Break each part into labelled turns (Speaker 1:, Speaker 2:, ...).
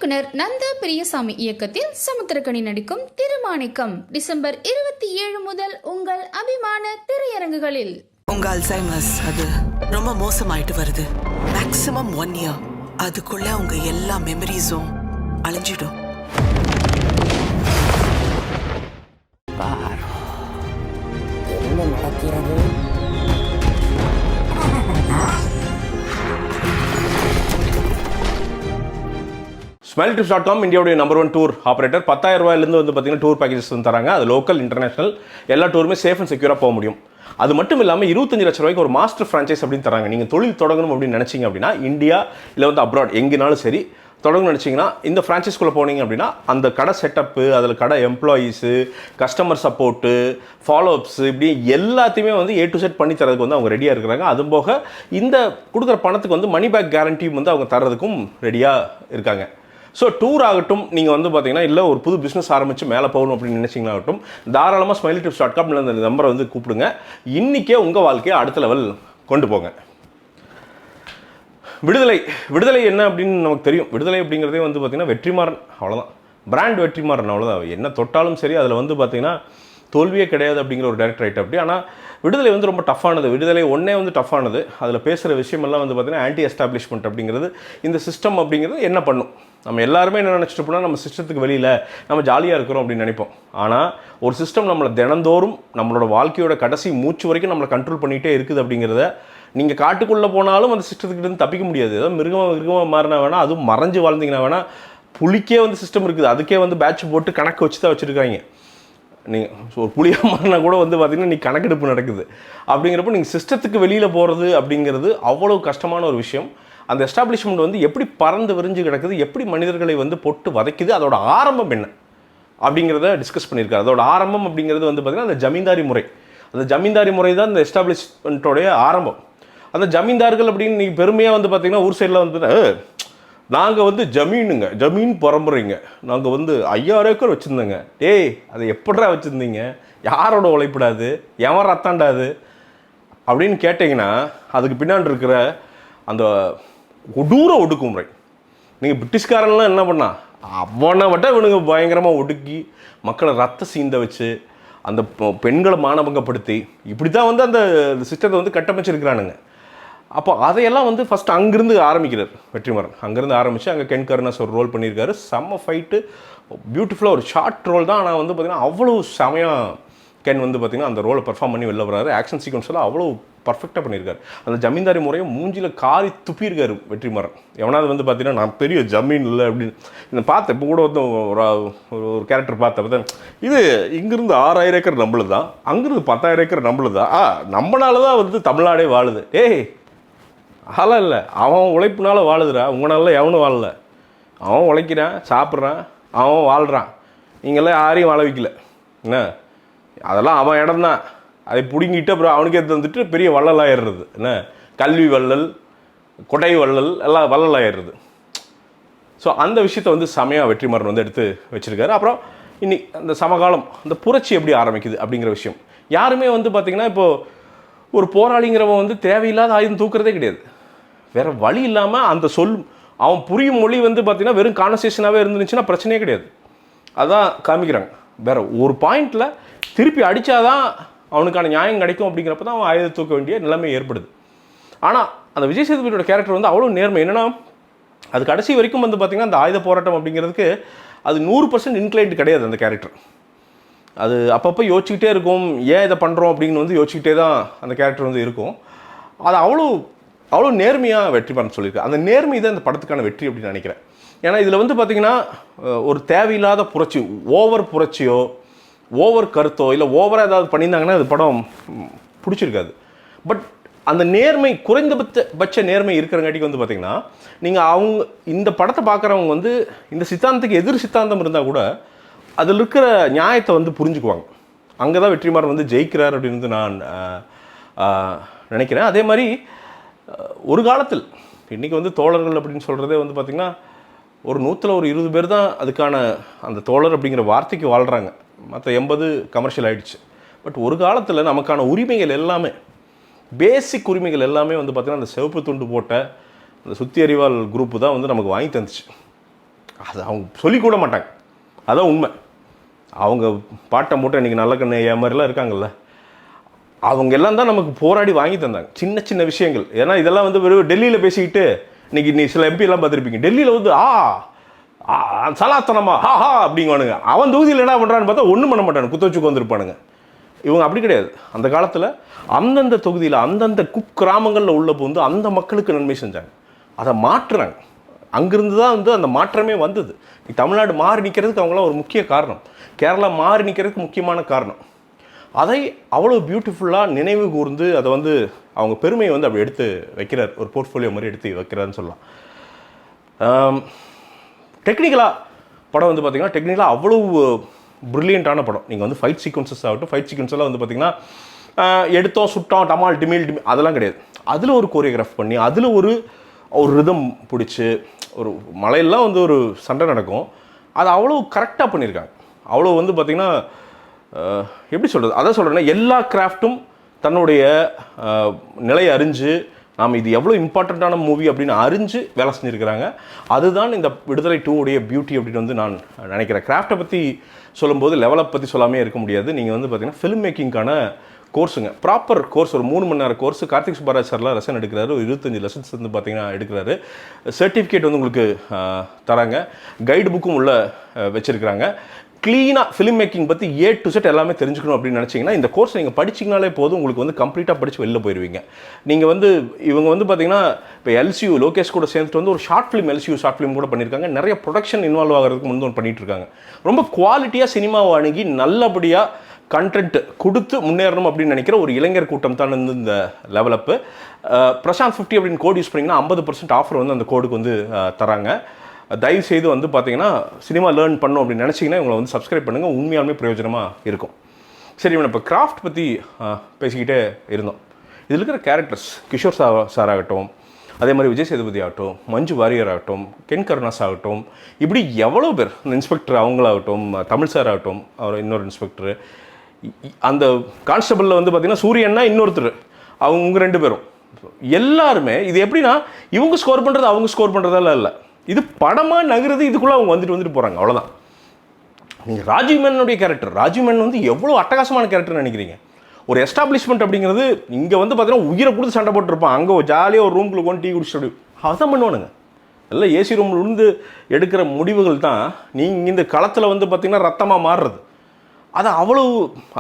Speaker 1: இயக்குனர் நந்தா பெரியசாமி இயக்கத்தில் சமுத்திரக்கனி நடிக்கும் திருமாணிக்கம் டிசம்பர் 27 முதல் உங்கள் அபிமான திரையரங்குகளில்.
Speaker 2: உங்க அல்சைமர்ஸ் அது ரொம்ப மோசமாயிட்டு வருது. Maximum 1 year. அதுக்குள்ள உங்க எல்லா மெமரிஸும் அழிஞ்சிடும்.
Speaker 3: என்ன நடக்கிறது?
Speaker 4: Smiletrips.com இந்தியாவுடைய நம்பர் 1 டூர் ஆப்ரேட்டர். 10,000 ரூபாயிலிருந்து வந்து பார்த்தீங்கன்னா டூர் பேக்கேஜஸ் வந்து தராங்க. அது லோக்கல் இன்டர்நேஷனல் எல்லா டூருமே சேஃப் அண்ட் செக்யூராக போக முடியும். அது மட்டும் இல்லாமல் 25 லட்சம் ரூபாய்க்கு ஒரு மாஸ்டர் ஃப்ரான்ச்சைஸ் அப்படின்னு தராங்க. நீங்கள் தொழில் தொடங்கணும் அப்படின்னு நினச்சிங்க அப்படின்னா இந்தியா இல்லை வந்து அப்ராட் எங்கேனாலும் சரி தொடங்கணும்னு நினச்சிங்கன்னா இந்த ஃப்ரான்ச்சைஸ்குள்ளே போனீங்க அப்படின்னா அந்த கடை செட்டப்பு, அதில் கடை எம்ப்ளாயீஸு, கஸ்டமர் சப்போர்ட்டு, ஃபாலோஅப்ஸு, இப்படி எல்லாத்தையுமே வந்து A to Z பண்ணி தரதுக்கு வந்து அவங்க ரெடியாக இருக்கிறாங்க. அதுவும் போக இந்த கொடுக்குற பணத்துக்கு வந்து மணி பேக் கேரண்டியும் வந்து அவங்க தர்றதுக்கும் ரெடியாக இருக்காங்க. ஸோ டூர் ஆகட்டும், நீங்கள் வந்து பார்த்தீங்கன்னா இல்லை ஒரு புது பிஸ்னஸ் ஆரம்பித்து மேலே போகணும் அப்படின்னு நினச்சிங்களாகட்டும், தாராளமாக Smiletrips.com இந்த நம்பரை வந்து கூப்பிடுங்க. இன்றைக்கே உங்கள் வாழ்க்கையை அடுத்த லெவல் கொண்டு போங்க. விடுதலை என்ன அப்படின்னு நமக்கு தெரியும். விடுதலை அப்படிங்கிறதே வந்து பார்த்திங்கன்னா வெற்றிமாறன், அவ்வளோதான். பிராண்ட் வெற்றிமாறன், அவ்வளோதான். என்ன தொட்டாலும் சரி அதில் வந்து பார்த்திங்கன்னா தோல்வியே கிடையாது அப்படிங்கிற ஒரு டேரக்டர் ரைட். அப்படி ஆனால் விடுதலை வந்து ரொம்ப டஃப்பானது. விடுதலை ஒன்றே வந்து டஃப்பானது. அதில் பேசுகிற விஷயமெல்லாம் வந்து பார்த்திங்கன்னா ஆன்டி எஸ்டாப்ளிஷ்மெண்ட் அப்படிங்கிறது, இந்த சிஸ்டம் அப்படிங்கிறது என்ன பண்ணும். நம்ம எல்லாருமே என்ன நினச்சிட்டு போனால் நம்ம சிஸ்டத்துக்கு வெளியில் நம்ம ஜாலியாக இருக்கிறோம் அப்படின்னு நினைப்போம். ஆனால் ஒரு சிஸ்டம் நம்மளை தினந்தோறும் நம்மளோட வாழ்க்கையோட கடைசி மூச்சு வரைக்கும் நம்மளை கண்ட்ரோல் பண்ணிகிட்டே இருக்குது அப்படிங்கிறத நீங்கள் காட்டுக்குள்ளே போனாலும் அந்த சிஸ்டத்துக்கிட்ட தப்பிக்க முடியாது. ஏதோ மிருகமாக மாறினா வேணால், அதுவும் மறைஞ்சு வாழ்ந்தீங்கன்னா வேணால், புலிக்கே வந்து சிஸ்டம் இருக்குது. அதுக்கே வந்து பேட்ச் போட்டு கணக்கு வச்சு தான் வச்சுருக்காங்க. நீங்கள் ஒரு புளியாக மாறினா கூட வந்து பார்த்திங்கன்னா நீ கணக்கெடுப்பு நடக்குது. அப்படிங்கிறப்போ நீங்கள் சிஸ்டத்துக்கு வெளியில் போகிறது அப்படிங்கிறது அவ்வளோ கஷ்டமான ஒரு விஷயம். அந்த எஸ்டாப்ளிஷ்மெண்ட் வந்து எப்படி பறந்து விரிஞ்சு கிடக்குது, எப்படி மனிதர்களை வந்து போட்டு வதைக்குது, அதோட ஆரம்பம் என்ன அப்படிங்கிறத டிஸ்கஸ் பண்ணியிருக்காரு. அதோட ஆரம்பம் அப்படிங்கிறது வந்து பார்த்திங்கன்னா அந்த ஜமீன்தாரி முறை. அந்த ஜமீன்தாரி முறை தான் இந்த எஸ்டாப்ளிஷ்மெண்ட்டோடைய ஆரம்பம். அந்த ஜமீன்தார்கள் அப்படின்னு நீங்கள் பெருமையாக வந்து பார்த்திங்கன்னா ஊர் சைடில் வந்து நாங்கள் வந்து ஜமீன் பரம்பரைங்க, நாங்கள் வந்து 5000 ஏக்கர் வச்சுருந்தோங்க. டேய், அதை எப்படா வச்சுருந்தீங்க? யாரோட உழைப்பிடாது, எவன் ரத்தாண்டாது அப்படின்னு கேட்டிங்கன்னா அதுக்கு பின்னாடி இருக்கிற அந்த கொடூர ஒடுக்குமுறை. நீங்கள் பிரிட்டிஷ்காரன்லாம் என்ன பண்ணா, அவனை மட்டும் இவனுங்க பயங்கரமாக ஒடுக்கி மக்களை ரத்த சீந்த வச்சு அந்த பெண்களை மானபங்கப்படுத்தி இப்படி தான் வந்து அந்த சிஸ்டத்தை வந்து கட்டமைச்சிருக்கிறானுங்க. அப்போ அதையெல்லாம் வந்து ஃபஸ்ட்டு அங்கேருந்து ஆரம்பிக்கிறார் வெற்றிமாறன். அங்கேருந்து ஆரம்பித்து அங்கே கென் கருணாஸ் ஒரு ரோல் பண்ணியிருக்காரு. செம்ம ஃபைட்டு, பியூட்டிஃபுல்லாக ஒரு ஷார்ட் ரோல் தான். ஆனால் வந்து பார்த்திங்கன்னா அவ்வளோ செமையாக கென் வந்து பார்த்திங்கன்னா அந்த ரோலை பர்ஃபார்ம் பண்ணி வெளில வர்றாரு. ஆக்ஷன் சீக்வன்ஸ் எல்லாம் அவ்வளோ பர்ஃபெக்டாக பண்ணியிருக்காரு. அந்த ஜமீன்தாரி முறையை மூஞ்சியில் காரி துப்பியிருக்காரு வெற்றிமாறன். எவனாவது வந்து பார்த்திங்கன்னா நான் பெரிய ஜமீன் இல்லை அப்படின்னு இந்த பார்த்தேன். இப்போ கூட வந்து ஒரு கேரக்டர் பார்த்தேன், இது இங்கேருந்து 6000 ஏக்கர் நம்மளுது தான், அங்கேருந்து 10,000 ஏக்கர் நம்மளுது தான், நம்மளால தான் வந்து தமிழ்நாடே வாழுது. ஏய், அதெல்லாம் இல்லை, அவன் உழைப்புனால வாழுதுடா, உங்களால எவனும் வாழலை. அவன் உழைக்கிறான், சாப்பிட்றான், அவன் வாழ்கிறான். நீங்களாம் யாரையும் வாழ வைக்கல என்ன. அதெல்லாம் அவன் இடம்தான். அதை பிடுங்கிட்டு அப்புறம் அவனுக்கே தந்துட்டு பெரிய வள்ளலாயிடுறது என்ன. கல்வி வள்ளல், கொடை வள்ளல், எல்லாம் வள்ளலாயிடுறது. ஸோ அந்த விஷயத்தை வந்து செமையாக வெற்றிமாறன் வந்து எடுத்து வச்சுருக்காரு. அப்புறம் இன்னைக்கு அந்த சமகாலம், அந்த புரட்சி எப்படி ஆரம்பிக்குது அப்படிங்கிற விஷயம். யாருமே வந்து பார்த்திங்கன்னா இப்போது ஒரு போராளிங்கிறவன் வந்து தேவையில்லாத ஆயுதம் தூக்குறதே கிடையாது. வேறு வழி இல்லாமல் அந்த அவன் புரியும் மொழி வந்து பார்த்திங்கன்னா வெறும் கான்வர்சேஷனாகவே இருந்துச்சுன்னா பிரச்சனையே கிடையாது. அதான் காமிக்கிறாங்க. வேறு ஒரு பாயிண்டில் திருப்பி அடித்தாதான் அவனுக்கான நியாயம் கிடைக்கும். அப்படிங்கிறப்ப தான் அவன் ஆயுதம் தூக்க வேண்டிய நிலைமை ஏற்படுது. ஆனால் அந்த விஜய் சேதுபதியோட கேரக்டர் வந்து அவ்வளோ நேர்மை. என்னென்னா அது கடைசி வரைக்கும் வந்து பார்த்திங்கன்னா அந்த ஆயுத போராட்டம் அப்படிங்கிறதுக்கு அது 100% இன்க்ளைண்ட் கிடையாது அந்த கேரக்டர். அது அப்பப்போ யோசிச்சுக்கிட்டே இருக்கும், ஏன் இதை பண்ணுறோம் அப்படின்னு வந்து யோசிச்சுக்கிட்டே தான் அந்த கேரக்டர் வந்து இருக்கும். அது அவ்வளோ நேர்மையாக வெற்றிமாறன் சொல்லியிருக்கு. அந்த நேர்மை தான் இந்த படத்துக்கான வெற்றி அப்படின்னு நினைக்கிறேன். ஏன்னா இதில் வந்து பார்த்திங்கன்னா ஒரு தேவையில்லாத புரட்சி, ஓவர் புரட்சியோ ஓவர் கருத்தோ இல்லை ஓவராக ஏதாவது பண்ணியிருந்தாங்கன்னா அது படம் பிடிச்சிருக்காது. பட் அந்த நேர்மை, குறைந்தபட்ச நேர்மை இருக்கிறங்காட்டிக்கு வந்து பார்த்திங்கன்னா நீங்கள் இந்த படத்தை பார்க்குறவங்க வந்து இந்த சித்தாந்தத்துக்கு எதிர் சித்தாந்தம் இருந்தால் கூட அதில் இருக்கிற நியாயத்தை வந்து புரிஞ்சுக்குவாங்க. அங்கே தான் வெற்றிமாறன் வந்து ஜெயிக்கிறார் அப்படின்னு நான் நினைக்கிறேன். அதே மாதிரி ஒரு காலத்தில் இன்றைக்கி வந்து தோழர்கள் அப்படின்னு சொல்கிறதே வந்து பார்த்திங்கன்னா ஒரு 120 பேர் தான் அதுக்கான அந்த தோழர் அப்படிங்கிற வார்த்தைக்கு வாழ்கிறாங்க. மற்ற 80 கமர்ஷியல் ஆகிடுச்சு. பட் ஒரு காலத்தில் நமக்கான உரிமைகள் எல்லாமே, பேசிக் உரிமைகள் எல்லாமே வந்து பார்த்திங்கன்னா அந்த சிவப்பு துண்டு போட்ட அந்த சுத்தி அறிவால் குரூப்பு தான் வந்து நமக்கு வாங்கி தந்துச்சு. அது அவங்க சொல்லிக்கூட மாட்டாங்க. அதான் உண்மை. அவங்க பாட்டை மூட்டை இன்றைக்கி நல்ல கண்ணு என் மாதிரிலாம் இருக்காங்கல்ல, அவங்க எல்லாம் தான் நமக்கு போராடி வாங்கி தந்தாங்க சின்ன சின்ன விஷயங்கள். ஏன்னா இதெல்லாம் வந்து வெறும் டெல்லியில் பேசிக்கிட்டு இன்றைக்கி நீ சில எம்பி எல்லாம் பார்த்துருப்பீங்க, டெல்லியில் வந்து சலாத்தனமா ஹா அப்படிங்குவானுங்க. அவன் தொகுதியில் என்ன பண்ணுறான்னு பார்த்தா ஒன்றும் பண்ண மாட்டானு, குத்தவச்சுக்கு வந்திருப்பானுங்க. இவங்க அப்படி கிடையாது. அந்த காலத்தில் அந்தந்த தொகுதியில் அந்தந்த குக்கிராமங்களில் உள்ள வந்து அந்த மக்களுக்கு நன்மை செஞ்சாங்க. அதை மாற்றுறாங்க. அங்கிருந்து தான் வந்து அந்த மாற்றமே வந்தது. தமிழ்நாடு மாறி நிற்கிறதுக்கு அவங்களாம் ஒரு முக்கிய காரணம், கேரளா மாறி நிற்கிறதுக்கு முக்கியமான காரணம். அதை அவ்வளோ பியூட்டிஃபுல்லாக நினைவு கூர்ந்து அதை வந்து அவங்க பெருமையை வந்து அப்படி எடுத்து வைக்கிறார், ஒரு போர்ட்ஃபோலியோ மாதிரி எடுத்து வைக்கிறாருன்னு சொல்லலாம். டெக்னிக்கலாக படம் வந்து பார்த்திங்கன்னா டெக்னிக்கலாக அவ்வளோ ப்ரில்லியண்ட்டான படம். நீங்கள் வந்து ஃபைட் சீக்வன்சஸ் ஆகட்டும், ஃபைட் சீக்வன்ஸெல்லாம் வந்து பார்த்திங்கன்னா எடுத்தோம் சுட்டோம் டமால் டிமில் அதெல்லாம் கிடையாது. அதில் ஒரு கோரியோகிராஃப் பண்ணி அதில் ஒரு ரிதம் பிடிச்சி ஒரு மலையெல்லாம் வந்து ஒரு சண்டை நடக்கும், அது அவ்வளோ கரெக்டாக பண்ணியிருக்காங்க. அவ்வளோ வந்து பார்த்திங்கன்னா எப்படி சொல்கிறது, அதான் சொல்கிறேன்னா எல்லா கிராஃப்ட்டும் தன்னுடைய நிலையை அறிஞ்சு நாம் இது எவ்வளோ இம்பார்ட்டண்ட்டான மூவி அப்படின்னு அறிஞ்சு வேலை செஞ்சுருக்கிறாங்க. அதுதான் இந்த விடுதலை 2 உடைய பியூட்டி அப்படின்னு வந்து நான் நினைக்கிறேன். கிராஃப்டை பற்றி சொல்லும்போது லெவலை பற்றி சொல்லாமே இருக்க முடியாது. நீங்கள் வந்து பார்த்திங்கன்னா ஃபிலிம் மேக்கிங்கான கோர்ஸுங்க, ப்ராப்பர் கோர்ஸ், ஒரு 3 மணி நேரம் கோர்ஸ். கார்த்திக் சுப்பராஜ் சார்லாம் லெசன் எடுக்கிறாரு, ஒரு 25 லெசன்ஸ் வந்து பார்த்திங்கன்னா எடுக்கிறாரு. சர்டிஃபிகேட் வந்து உங்களுக்கு தராங்க, கைடு புக்கும் உள்ள வச்சுருக்கிறாங்க. க்ளீனாக ஃபிலிம் மேக்கிங் பற்றி A to Z எல்லாமே தெரிஞ்சுக்கணும் அப்படின்னு நினச்சிங்கன்னா இந்த கோர்ஸ் நீங்கள் படிச்சிங்கனாலே போதும், உங்களுக்கு வந்து கம்ப்ளீட்டாக படித்து வெளில போயிடுவீங்க. நீங்கள் வந்து இவங்க வந்து பார்த்திங்கன்னா இப்போ LCU லோகேஷ் கூட சேர்ந்துட்டு வந்து ஒரு short film LCU short film கூட பண்ணியிருக்காங்க. நிறைய ப்ரொடக்ஷன் இன்வால்வ் ஆகிறதுக்கு முன்பு பண்ணிகிட்டு இருக்காங்க. ரொம்ப குவாலிட்டியாக சினிமாவை அணுகி நல்லபடியாக கண்டென்ட் கொடுத்து முன்னேறணும் அப்படின்னு நினைக்கிற ஒரு இளைஞர் கூட்டம் தான் வந்து இந்த லெவலப்பு. பிரசாந்த் 50 அப்படின்னு கோட் யூஸ் பண்ணிங்கன்னா 50% ஆஃபர் வந்து அந்த கோடுக்கு வந்து தராங்க. தயவு செய்து வந்து பார்த்தீங்கன்னா சினிமா லேர்ன் பண்ணணும் அப்படின்னு நினச்சிங்கன்னா இவங்களை வந்து சப்ஸ்கிரைப் பண்ணுங்கள், உண்மையாலுமே பிரயோஜனமாக இருக்கும். சரி, இவனை இப்போ கிராஃப்ட் பற்றி பேசிக்கிட்டே இருந்தோம். இதில் இருக்கிற கேரக்டர்ஸ் கிஷோர் சார் ஆகட்டும், அதே மாதிரி விஜய் சேதுபதி ஆகட்டும், மஞ்சு வாரியர் ஆகட்டும், கென் கருணாஸ் ஆகட்டும், இப்படி எவ்வளோ பேர், இந்த இன்ஸ்பெக்டர் அவங்களாகட்டும், தமிழ் சார் ஆகட்டும், அவர் இன்னொரு இன்ஸ்பெக்டரு, அந்த கான்ஸ்டபிளில் வந்து பார்த்திங்கன்னா சூரியன்னா இன்னொருத்தர், அவங்க 2 பேரும் எல்லாருமே இது எப்படின்னா இவங்க ஸ்கோர் பண்ணுறது அவங்க ஸ்கோர் பண்ணுறதால இல்லை, இது படமாக நகருது, இதுக்குள்ளே அவங்க வந்துட்டு போகிறாங்க, அவ்வளோதான். நீங்கள் ராஜீவ் மேனனுடைய கேரக்டர், ராஜீவ் மேனன் வந்து எவ்வளோ அட்டகாசமான கேரக்டர் நினைக்கிறீங்க. ஒரு எஸ்டாப்ளிஷ்மெண்ட் அப்படிங்கிறது இங்கே வந்து பார்த்தீங்கன்னா உயிரை கொடுத்து சண்டை போட்டுருப்பான், அங்கே ஜாலியாக ஒரு ரூம்குள்ளே கொண்டு டீ குடிச்சிட்டு அதான் பண்ணுவானுங்க. எல்லாம் ஏசி ரூமில் இருந்து எடுக்கிற முடிவுகள் தான் நீங்கள் இந்த களத்தில் வந்து பார்த்திங்கன்னா ரத்தமாக மாறுறது. அது அவ்வளோ,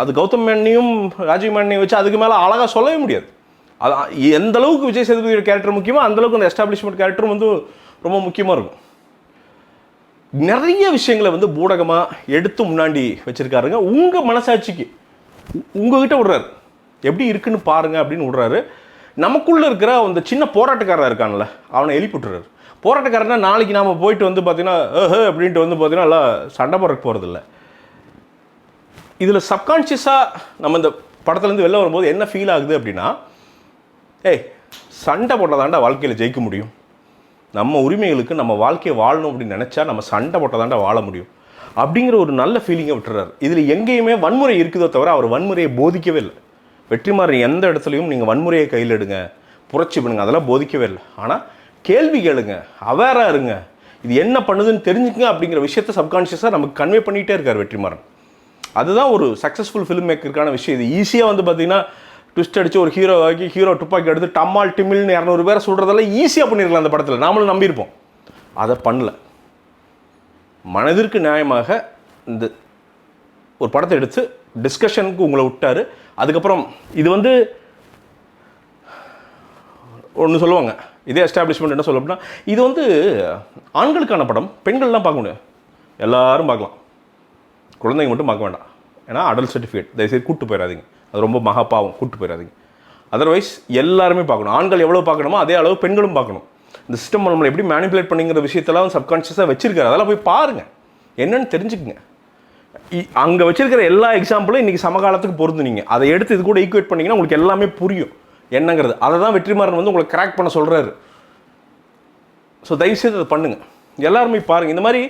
Speaker 4: அது கௌதம் மேனனையும் ராஜீவ் மேனனையும் வச்சு அதுக்கு மேலே அழகாக சொல்லவே முடியாது. அது எந்த அளவுக்கு விஜய் சேதுபதியோட கேரக்டர் முக்கியமோ அந்தளவுக்கு அந்த எஸ்டாப்ளிஷ்மெண்ட் கேரக்டரும் வந்து ரொம்ப முக்கியமாக இருக்கும். நிறைய விஷயங்களை வந்து பூடகமாக எடுத்து முன்னாடி வச்சுருக்காருங்க. உங்கள் மனசாட்சிக்கு உங்ககிட்ட விடுறாரு, எப்படி இருக்குன்னு பாருங்க அப்படின்னு விடுறாரு. நமக்குள்ளே இருக்கிற அந்த சின்ன போராட்டக்காரராக இருக்கான்ல அவனை எழுப்பிட்டுறாரு. போராட்டக்காரனா நாளைக்கு நாம் போயிட்டு வந்து பார்த்தீங்கன்னா அப்படின்ட்டு வந்து பார்த்தீங்கன்னா எல்லாம் சண்டை போடுறக்கு போகிறதில்ல. இதில் சப்கான்ஷியஸாக நம்ம இந்த படத்துலேருந்து வெளில வரும்போது என்ன ஃபீல் ஆகுது அப்படின்னா, சண்டை போட்டாதாண்டா வாழ்க்கையில் ஜெயிக்க முடியும், நம்ம உரிமைகளுக்கு நம்ம வாழ்க்கையை வாழணும் அப்படின்னு நினச்சா நம்ம சண்டை போட்டாதாண்டா வாழ முடியும் அப்படிங்கிற ஒரு நல்ல ஃபீலிங்கை விட்டுறாரு. இதில் எங்கேயுமே வன்முறை இருக்குதோ தவிர அவர் வன்முறையை போதிக்கவே இல்லை. வெற்றிமாறன் எந்த இடத்துலையும் நீங்கள் வன்முறையை கையில் எடுங்க, புரட்சி பண்ணுங்க, அதெல்லாம் போதிக்கவே இல்லை. ஆனால் கேள்வி கேளுங்க, அவேராக இருங்க, இது என்ன பண்ணுதுன்னு தெரிஞ்சுக்குங்க அப்படிங்கிற விஷயத்தை சப்கான்ஷியஸாக நமக்கு கன்வே பண்ணிகிட்டே இருக்கார் வெற்றிமாறன். அதுதான் ஒரு சக்ஸஸ்ஃபுல் ஃபிலிம் மேக்கருக்கான விஷயம். இது ஈஸியாக வந்து பார்த்தீங்கன்னா ட்விஸ்ட் அடித்து ஒரு ஹீரோ ஆகி ஹீரோ துப்பாக்கி எடுத்து டம்மால் டிமில்னு 200 பேரை சொல்கிறதெல்லாம் ஈஸியாக பண்ணியிருக்கலாம் அந்த படத்தில், நாமளும் நம்பியிருப்போம். அதை பண்ணல. மனதிற்கு நியாயமாக இந்த ஒரு படத்தை எடுத்து டிஸ்கஷனுக்கு உங்களை விட்டார். அதுக்கப்புறம் இது வந்து ஒன்று சொல்லுவாங்க, இதே எஸ்டாப்ளிஷ்மெண்ட் என்ன சொல்ல அப்படின்னா, இது வந்து ஆண்களுக்கான படம், பெண்கள்லாம் பார்க்க முடியும், எல்லாரும் பார்க்கலாம், குழந்தைங்க மட்டும் பார்க்க வேண்டாம். ஏன்னா அடல்ட் சர்டிஃபிகேட் தயவுசெய்து கூப்பிட்டு போயிடாதீங்க, அது ரொம்ப மகாப்பாவும், கூப்பிட்டு போயிடாதீங்க. அதர்வைஸ் எல்லாருமே பார்க்கணும். ஆண்கள் எவ்வளோ பார்க்கணுமோ அதே அளவு பெண்களும் பார்க்கணும். இந்த சிஸ்டம் நம்மளை எப்படி மேனிப்புலேட் பண்ணிங்கிற விஷயத்தெல்லாம் சப்கான்ஷியஸாக வச்சிருக்காரு. அதெல்லாம் போய் பாருங்கள், என்னன்னு தெரிஞ்சுக்குங்க. அங்கே வச்சிருக்கிற எல்லா எக்ஸாம்பிளும் இன்றைக்கி சமகாலத்துக்கு பொருந்துனீங்க, அதை எடுத்து இது கூட ஈக்குவேட் பண்ணிங்கன்னா உங்களுக்கு எல்லாமே புரியும் என்னங்கிறது. அதை தான் வெற்றிமாறன் வந்து உங்களை கிராக் பண்ண சொல்கிறாரு. ஸோ தயவுசெய்து அதை பண்ணுங்கள், எல்லாருமே பாருங்கள். இந்த மாதிரி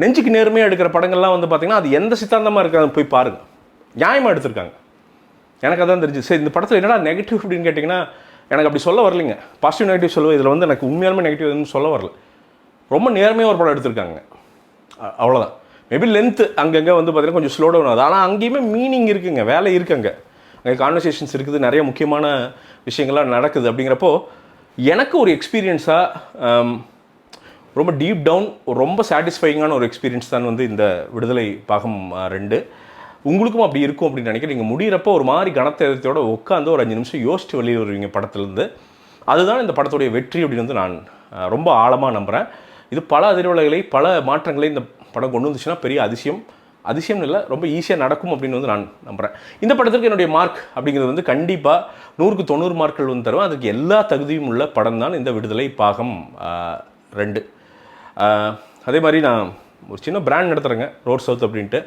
Speaker 4: நெஞ்சுக்கு நேர்மையாக எடுக்கிற படங்கள்லாம் வந்து பார்த்திங்கன்னா அது எந்த சித்தாந்தமாக இருக்காது போய் பாருங்கள், நியாயமாக எடுத்திருக்காங்க. எனக்கு அதான் தெரிஞ்சு. சரி, இந்த படத்தில் என்னடா நெகட்டிவ் அப்படின்னு கேட்டிங்கன்னா எனக்கு அப்படி சொல்ல வரலைங்க. பாசிட்டிவ் நெகட்டிவ் சொல்லுவேன், இதில் வந்து எனக்கு உண்மையாலுமே நெகட்டிவ் எதுவும் சொல்ல வரல. ரொம்ப நேர்மையாக ஒரு படம் எடுத்திருக்காங்க. அவ்வளோதான். மேபி லென்த்து அங்கங்கே வந்து பார்த்தீங்கன்னா கொஞ்சம் ஸ்லோ டவுன் ஆகுது. ஆனால் அங்கேயுமே மீனிங் இருக்குங்க, வேலை இருக்குங்க, அங்கே கான்வர்சேஷன்ஸ் இருக்குது, நிறைய முக்கியமான விஷயங்கள்லாம் நடக்குது. அப்படிங்கிறப்போ எனக்கு ஒரு எக்ஸ்பீரியன்ஸாக ரொம்ப டீப் டவுன் ரொம்ப சாட்டிஸ்ஃபைங்கான ஒரு எக்ஸ்பீரியன்ஸ் தான் வந்து இந்த விடுதலை பாகம் 2. உங்களுக்கும் அப்படி இருக்கும் அப்படின்னு நினைக்கிறேன். நீங்கள் முடிகிறப்போ ஒரு மாதிரி கனத்தெழுத்தோட உட்காந்து ஒரு 5 நிமிஷம் யோசிச்சு வெளியே வருவீங்க படத்துலேருந்து. அதுதான் இந்த படத்துடைய வெற்றி அப்படின்னு வந்து நான் ரொம்ப ஆழமாக நம்புகிறேன். இது பல அதிர்வலைகளை பல மாற்றங்களை இந்த படம் கொண்டு வந்துச்சுன்னா பெரிய அதிசயம் இல்லை, ரொம்ப ஈஸியாக நடக்கும் அப்படின்னு வந்து நான் நம்புகிறேன். இந்த படத்திற்கு என்னுடைய மார்க் அப்படிங்கிறது வந்து கண்டிப்பாக 100க்கு 90 மார்க்கள் வந்து தருவேன். அதுக்கு எல்லா தகுதியும் உள்ள படம் தான் இந்த விடுதலை பாகம் 2. அதே மாதிரி நான் ஒரு சின்ன பிராண்ட் நடத்துகிறேங்க, ரோட் சவுத் அப்படின்ட்டு.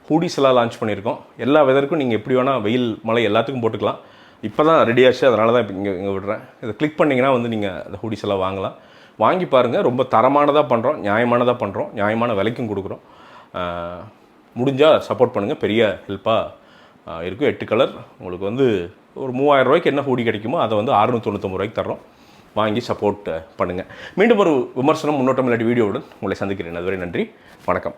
Speaker 4: ஹூடிஸ் எல்லாம் லான்ச் பண்ணியிருக்கோம். எல்லா வெதருக்கும் நீங்கள் எப்படி வேணால் வெயில் மழை எல்லாத்துக்கும் போட்டுக்கலாம். இப்போ தான் ரெடி ஆச்சு, அதனால தான் இப்போ இங்கே விடுறேன். இதை கிளிக் பண்ணிங்கன்னா வந்து நீங்கள் அந்த ஹூடிஸ் எல்லாம் வாங்கலாம். வாங்கி பாருங்கள், ரொம்ப தரமானதாக பண்ணுறோம், நியாயமானதாக பண்ணுறோம், நியாயமான விலைக்கும் கொடுக்குறோம். முடிஞ்சால் சப்போர்ட் பண்ணுங்கள், பெரிய ஹெல்ப்பாக இருக்கும். 8 கலர் உங்களுக்கு வந்து ஒரு 3000 ரூபாய்க்கு என்ன ஹூடி கிடைக்குமோ அதை வந்து 699 ரூபாய்க்கு தர்றோம். வாங்கி சப்போர்ட் பண்ணுங்கள். மீண்டும் ஒரு விமர்சனம், முன்னோட்டம் இல்லாட்டி வீடியோவுடன் உங்களை சந்திக்கிறேன். அதுவரை நன்றி, வணக்கம்.